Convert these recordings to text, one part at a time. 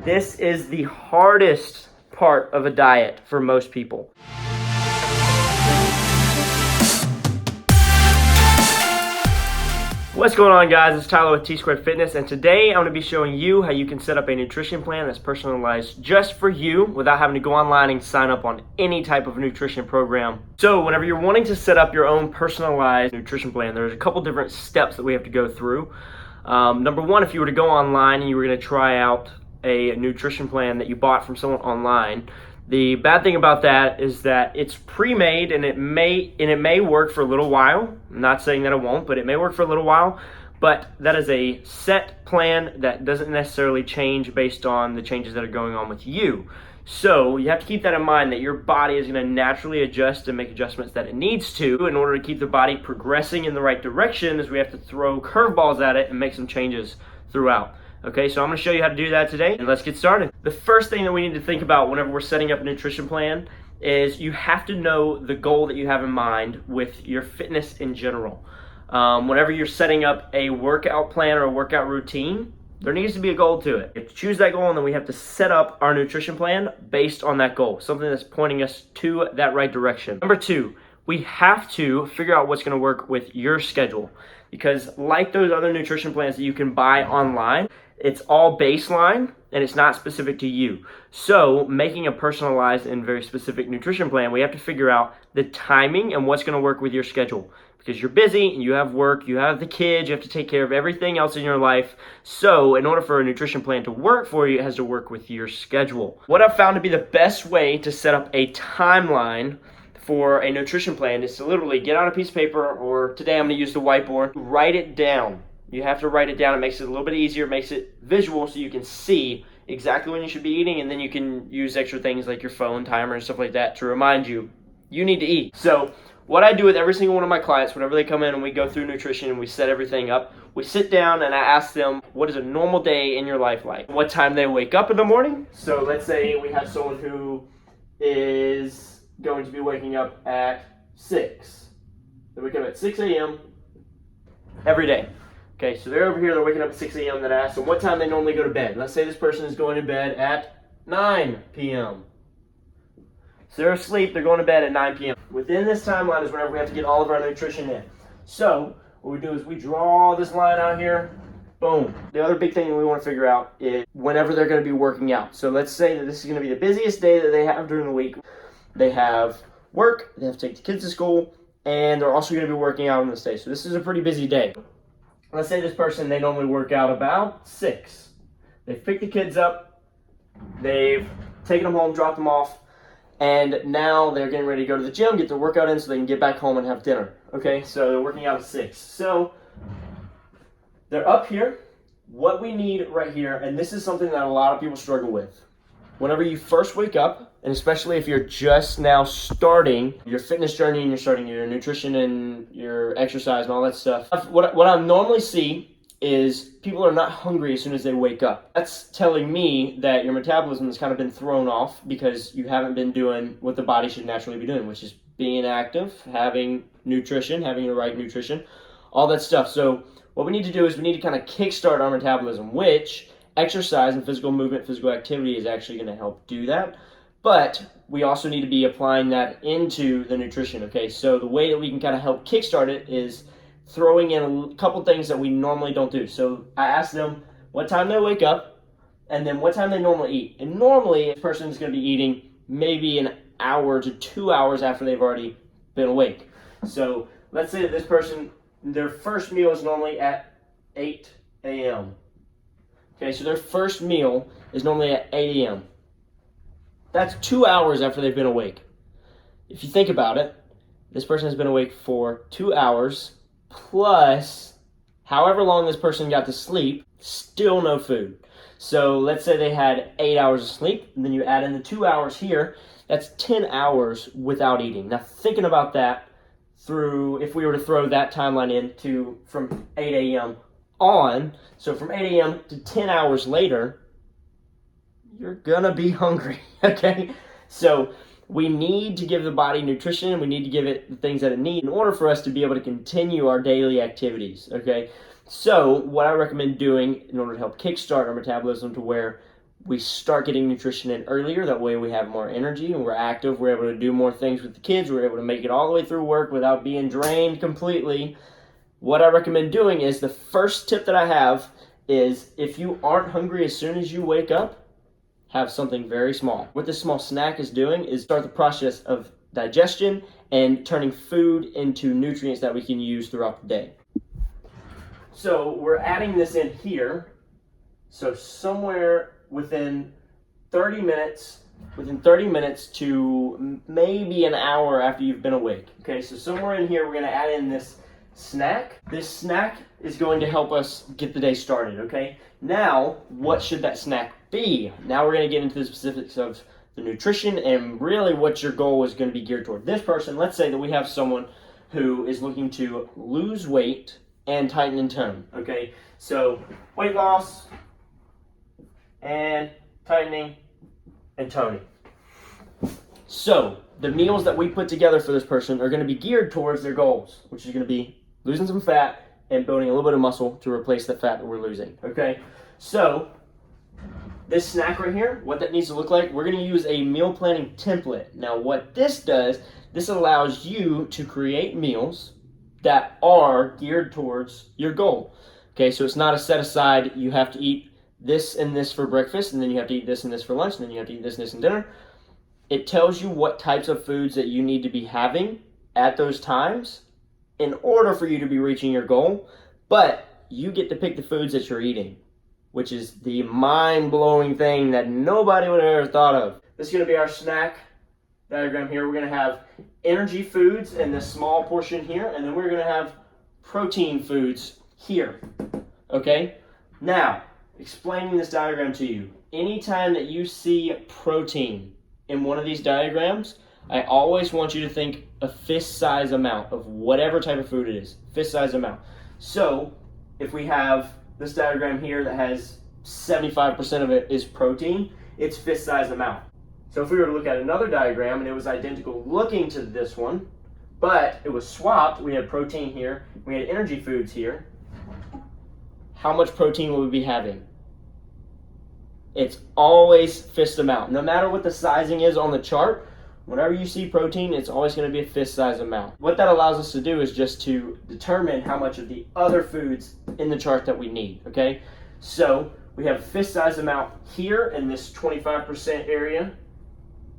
This is the hardest part of a diet for most people. What's going on, guys? It's Tyler with T-Squared Fitness, and today I'm going to be showing you how you can set up a nutrition plan that's personalized just for you without having to go online and sign up on any type of nutrition program. So whenever you're wanting to set up your own personalized nutrition plan, there's a couple different steps that we have to go through. Number one, if you were to go online and you were going to try out a nutrition plan that you bought from someone online, the bad thing about that is that it's pre-made and it may work for a little while. I'm not saying that it won't, but it may work for a little while. But that is a set plan that doesn't necessarily change based on the changes that are going on with you. So you have to keep that in mind, that your body is going to naturally adjust and make adjustments that it needs to. In order to keep the body progressing in the right direction, is we have to throw curveballs at it and make some changes throughout. Okay, so I'm going to show you how to do that today, and let's get started. The first thing that we need to think about whenever we're setting up a nutrition plan is you have to know the goal that you have in mind with your fitness in general. Whenever you're setting up a workout plan or a workout routine, there needs to be a goal to it. You have to choose that goal, and then we have to set up our nutrition plan based on that goal, something that's pointing us to that right direction. Number two, we have to figure out what's going to work with your schedule, because like those other nutrition plans that you can buy online, it's all baseline and it's not specific to you. So making a personalized and very specific nutrition plan, we have to figure out the timing and what's going to work with your schedule, because you're busy and you have work, you have the kids, you have to take care of everything else in your life. So in order for a nutrition plan to work for you, it has to work with your schedule. What I've found to be the best way to set up a timeline for a nutrition plan is to literally get on a piece of paper, or today I'm going to use the whiteboard, write it down. You have to write it down. It makes it a little bit easier, it makes it visual so you can see exactly when you should be eating, and then you can use extra things like your phone timer and stuff like that to remind you need to eat. So what I do with every single one of my clients, whenever they come in and we go through nutrition and we set everything up, we sit down and I ask them, what is a normal day in your life like? What time they wake up in the morning? So let's say we have someone who is going to be waking up at 6. They wake up at 6 a.m. every day. Okay, so they're over here, they're waking up at 6 a.m. Then I ask them what time they normally go to bed. Let's say this person is going to bed at 9 p.m. So they're asleep, they're going to bed at 9 p.m. Within this timeline is whenever we have to get all of our nutrition in. So what we do is we draw this line out here, boom. The other big thing that we want to figure out is whenever they're going to be working out. So let's say that this is going to be the busiest day that they have during the week. They have work, they have to take the kids to school, and they're also going to be working out on this day. So this is a pretty busy day. Let's say this person, they normally work out about 6. They've picked the kids up, they've taken them home, dropped them off, and now they're getting ready to go to the gym, get their workout in so they can get back home and have dinner. Okay, so they're working out at 6. So they're up here. What we need right here, and this is something that a lot of people struggle with. Whenever you first wake up, and especially if you're just now starting your fitness journey and you're starting your nutrition and your exercise and all that stuff, what I normally see is people are not hungry as soon as they wake up. That's telling me that your metabolism has kind of been thrown off because you haven't been doing what the body should naturally be doing, which is being active, having nutrition, having the right nutrition, all that stuff. So what we need to do is we need to kind of kickstart our metabolism, which exercise and physical movement, physical activity is actually going to help do that. But we also need to be applying that into the nutrition, okay? So the way that we can kind of help kickstart it is throwing in a couple things that we normally don't do. So I ask them what time they wake up and then what time they normally eat. And normally a person is going to be eating maybe an hour to 2 hours after they've already been awake. So let's say that this person, their first meal is normally at 8 a.m. Okay, so their first meal is normally at 8 a.m. That's 2 hours after they've been awake. If you think about it, this person has been awake for 2 hours plus however long this person got to sleep, still no food. So let's say they had 8 hours of sleep, and then you add in the 2 hours here, that's 10 hours without eating. Now thinking about that through, if we were to throw that timeline into from 8 a.m. on, so from 8 a.m. to 10 hours later, you're gonna be hungry, okay? So we need to give the body nutrition, we need to give it the things that it needs in order for us to be able to continue our daily activities, okay? So what I recommend doing in order to help kickstart our metabolism to where we start getting nutrition in earlier. That way we have more energy and we're active. We're able to do more things with the kids. We're able to make it all the way through work without being drained completely. What I recommend doing is, the first tip that I have is, if you aren't hungry as soon as you wake up, have something very small. What this small snack is doing is start the process of digestion and turning food into nutrients that we can use throughout the day. So we're adding this in here. So somewhere within 30 minutes to maybe an hour after you've been awake. Okay, so somewhere in here we're gonna add in this snack. This snack is going to help us get the day started, okay? Now, what should that snack be? Now we're gonna get into the specifics of the nutrition and really what your goal is gonna be geared toward. This person, let's say that we have someone who is looking to lose weight and tighten and tone, okay? So weight loss and tightening and toning. So the meals that we put together for this person are gonna be geared towards their goals, which is gonna be losing some fat and building a little bit of muscle to replace the fat that we're losing, okay? So this snack right here, what that needs to look like, we're gonna use a meal planning template. Now what this does, this allows you to create meals that are geared towards your goal. Okay, so it's not a set aside, you have to eat this and this for breakfast, and then you have to eat this and this for lunch, and then you have to eat this and this and dinner. It tells you what types of foods that you need to be having at those times in order for you to be reaching your goal, but you get to pick the foods that you're eating, which is the mind-blowing thing that nobody would have ever thought of. This is gonna be our snack diagram here. We're gonna have energy foods in this small portion here, and then we're gonna have protein foods here, okay? Now, explaining this diagram to you, anytime that you see protein in one of these diagrams, I always want you to think a fist-size amount of whatever type of food it is, fist-size amount. So, if we have this diagram here that has 75% of it is protein, it's fist-size amount. So if we were to look at another diagram and it was identical looking to this one, but it was swapped, we had protein here, we had energy foods here, how much protein will we be having? It's always fist amount. No matter what the sizing is on the chart, whenever you see protein, it's always going to be a fist size amount. What that allows us to do is just to determine how much of the other foods in the chart that we need, okay? So we have a fist size amount here in this 25% area,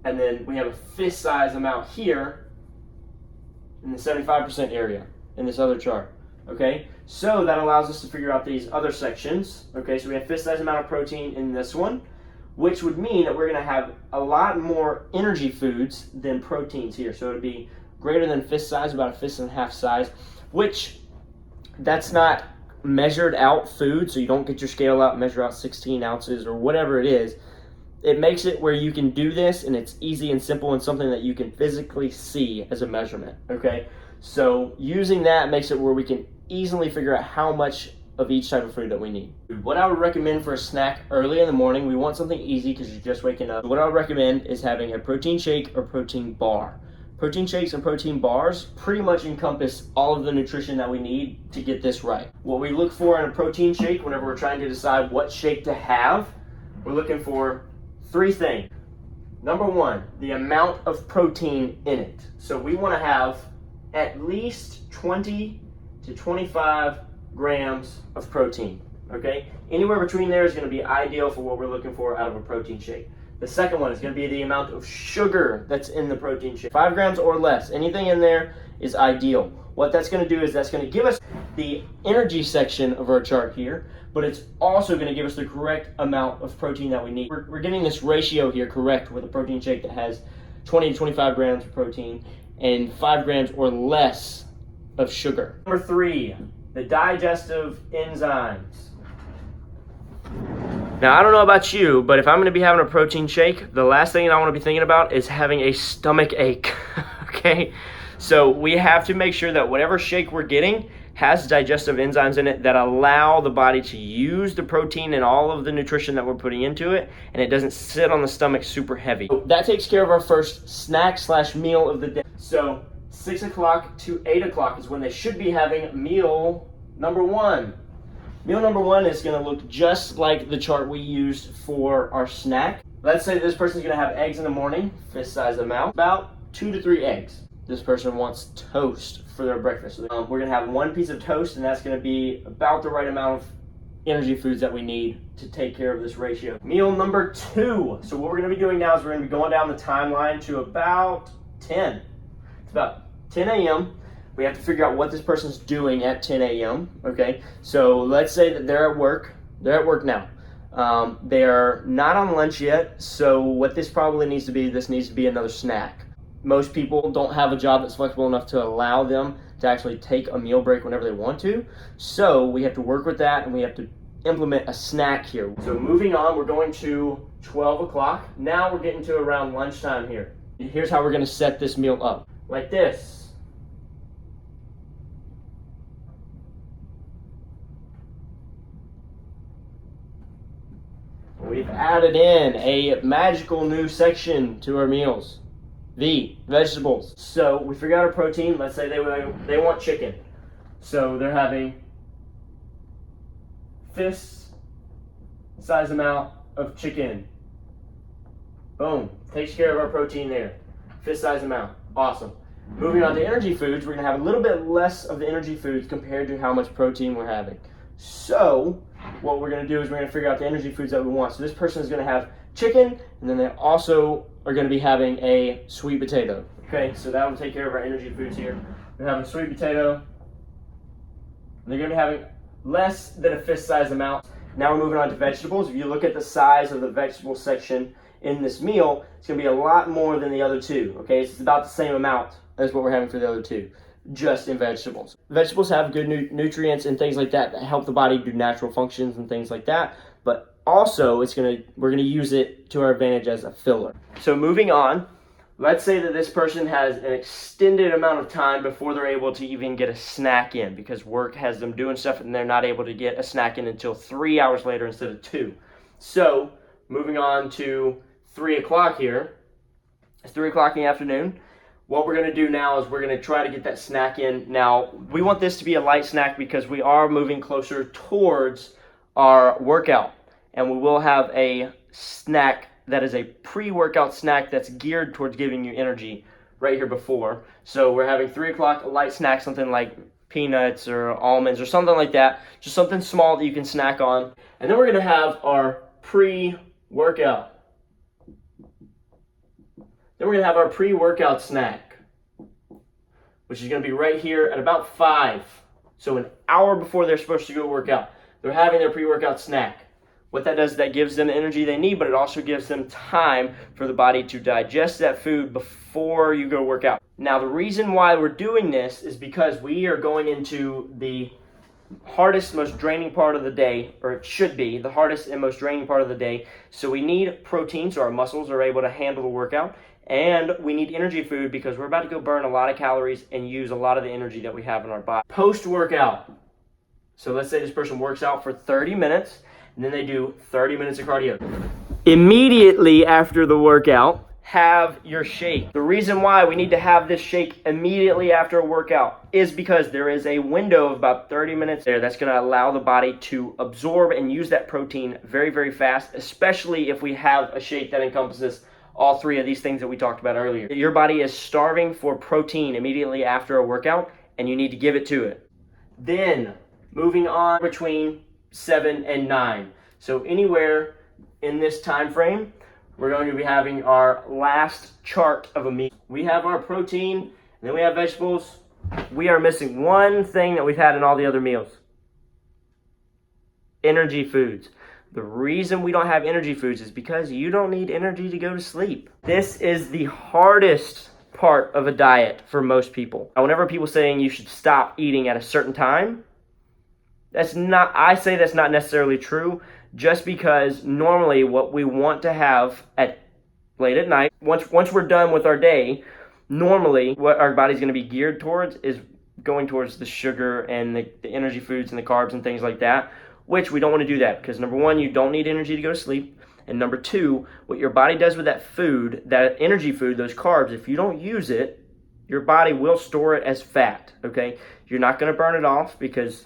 and then we have a fist size amount here in the 75% area in this other chart, okay? So that allows us to figure out these other sections, okay? So we have fist size amount of protein in this one, which would mean that we're gonna have a lot more energy foods than proteins here. So it would be greater than fist size, about a fist and a half size, which that's not measured out food, so you don't get your scale out and measure out 16 ounces or whatever it is. It makes it where you can do this and it's easy and simple and something that you can physically see as a measurement, okay? So using that makes it where we can easily figure out how much of each type of food that we need. What I would recommend for a snack early in the morning, we want something easy because you're just waking up. What I would recommend is having a protein shake or protein bar. Protein shakes and protein bars pretty much encompass all of the nutrition that we need to get this right. What we look for in a protein shake whenever we're trying to decide what shake to have, we're looking for three things. Number one, the amount of protein in it. So we want to have at least 20 to 25 grams of protein, okay? Anywhere between there is going to be ideal for what we're looking for out of a protein shake. The second one is going to be the amount of sugar that's in the protein shake. 5 grams or less, anything in there is ideal. What that's going to do is that's going to give us the energy section of our chart here, but it's also going to give us the correct amount of protein that we need. We're getting this ratio here correct with a protein shake that has 20 to 25 grams of protein and 5 grams or less of sugar. Number 3, the digestive enzymes. Now, I don't know about you, but if I'm going to be having a protein shake, the last thing I want to be thinking about is having a stomach ache, okay? So we have to make sure that whatever shake we're getting has digestive enzymes in it that allow the body to use the protein and all of the nutrition that we're putting into it, and it doesn't sit on the stomach super heavy. So that takes care of our first snack / meal of the day. So 6 o'clock to 8 o'clock is when they should be having meal number 1. Meal number one is going to look just like the chart we used for our snack. Let's say this person's going to have eggs in the morning, fist size amount, about 2 to 3 eggs. This person wants toast for their breakfast. We're going to have one piece of toast, and that's going to be about the right amount of energy foods that we need to take care of this ratio. Meal number two. So what we're going to be doing now is we're going to be going down the timeline to about 10. It's about 10 a.m. We have to figure out what this person's doing at 10 a.m. Okay, so let's say that they're at work. They're at work now. They're not on lunch yet. So what this probably needs to be, this needs to be another snack. Most people don't have a job that's flexible enough to allow them to actually take a meal break whenever they want to. So we have to work with that, and we have to implement a snack here. So moving on, we're going to 12 o'clock. Now we're getting to around lunchtime here. Here's how we're going to set this meal up. Like this. We've added in a magical new section to our meals. The vegetables. So we figure out our protein. Let's say they want chicken. So they're having fist size amount of chicken. Boom. Takes care of our protein there. Fist size amount. Awesome. Moving on to energy foods, we're going to have a little bit less of the energy foods compared to how much protein we're having. So what we're going to do is we're going to figure out the energy foods that we want. So this person is going to have chicken, and then they also are going to be having a sweet potato. Okay, so that will take care of our energy foods here. We're having sweet potato. They're going to be having less than a fist size amount. Now we're moving on to vegetables. If you look at the size of the vegetable section in this meal, it's going to be a lot more than the other two. Okay, it's about the same amount as what we're having for the other two, just in vegetables. Vegetables have good nutrients and things like that that help the body do natural functions and things like that, but also we're gonna use it to our advantage as a filler. So moving on, let's say that this person has an extended amount of time before they're able to even get a snack in, because work has them doing stuff and they're not able to get a snack in until 3 hours later instead of 2. So moving on to 3 o'clock here. It's 3 o'clock in the afternoon. What we're going to do now is we're going to try to get that snack in. Now, we want this to be a light snack because we are moving closer towards our workout. And we will have a snack that is a pre-workout snack that's geared towards giving you energy right here before. So we're having 3 o'clock, a light snack, something like peanuts or almonds or something like that. Just something small that you can snack on. And then we're going to have our pre-workout. Then we're going to have our pre-workout snack, which is going to be right here at about 5. So an hour before they're supposed to go work out. They're having their pre-workout snack. What that does is that gives them the energy they need, but it also gives them time for the body to digest that food before you go work out. Now, the reason why we're doing this is because we are going into the hardest, most draining part of the day, or it should be the hardest and most draining part of the day. So we need protein so our muscles are able to handle the workout. And we need energy food because we're about to go burn a lot of calories and use a lot of the energy that we have in our body. Post-workout. So let's say this person works out for 30 minutes, and then they do 30 minutes of cardio. Immediately after the workout, have your shake. The reason why we need to have this shake immediately after a workout is because there is a window of about 30 minutes there that's going to allow the body to absorb and use that protein very, very fast, especially if we have a shake that encompasses all 3 of these things that we talked about earlier. Your body is starving for protein immediately after a workout, and you need to give it to it. Then, moving on between 7 and 9. So anywhere in this time frame, we're going to be having our last chart of a meal. We have our protein, and then we have vegetables. We are missing one thing that we've had in all the other meals. Energy foods. The reason we don't have energy foods is because you don't need energy to go to sleep. This is the hardest part of a diet for most people. Whenever people saying you should stop eating at a certain time, I say that's not necessarily true, just because normally what we want to have at late at night, once we're done with our day, normally what our body's going to be geared towards is going towards the sugar and the energy foods and the carbs and things like that, which we don't want to do that because number 1, you don't need energy to go to sleep. And number 2, what your body does with that food, that energy food, those carbs, if you don't use it, your body will store it as fat, okay? You're not going to burn it off because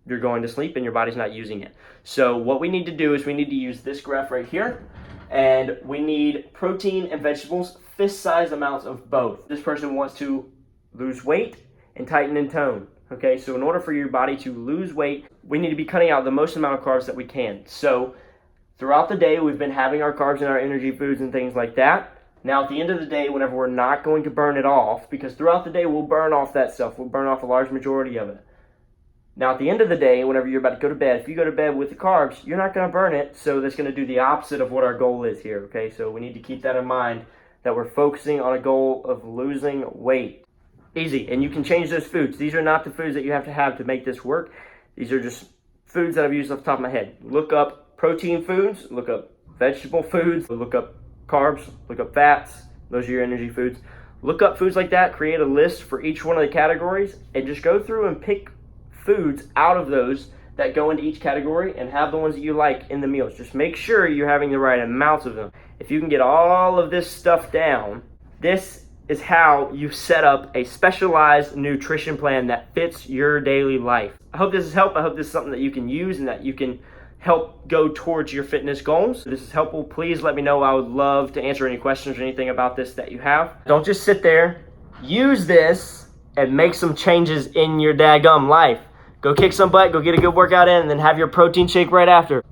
you're going to sleep and your body's not using it. So what we need to do is we need to use this graph right here, and we need protein and vegetables, fist-sized amounts of both. This person wants to lose weight and tighten and tone. Okay, so in order for your body to lose weight, we need to be cutting out the most amount of carbs that we can. So throughout the day, we've been having our carbs and our energy foods and things like that. Now, at the end of the day, whenever we're not going to burn it off, because throughout the day, we'll burn off that stuff. We'll burn off a large majority of it. Now, at the end of the day, whenever you're about to go to bed, if you go to bed with the carbs, you're not going to burn it, so that's going to do the opposite of what our goal is here, okay? So we need to keep that in mind, that we're focusing on a goal of losing weight. Easy, and you can change those foods. These are not the foods that you have to make this work. These are just foods that I've used off the top of my head. Look up protein foods, look up vegetable foods, look up carbs, look up fats. Those are your energy foods. Look up foods like that, create a list for each one of the categories, and just go through and pick foods out of those that go into each category and have the ones that you like in the meals. Just make sure you're having the right amounts of them. If you can get all of this stuff down, this is how you set up a specialized nutrition plan that fits your daily life. I hope this has helped. I hope this is something that you can use and that you can help go towards your fitness goals. If this is helpful, please let me know. I would love to answer any questions or anything about this that you have. Don't just sit there. Use this and make some changes in your daggum life. Go kick some butt, go get a good workout in, and then have your protein shake right after.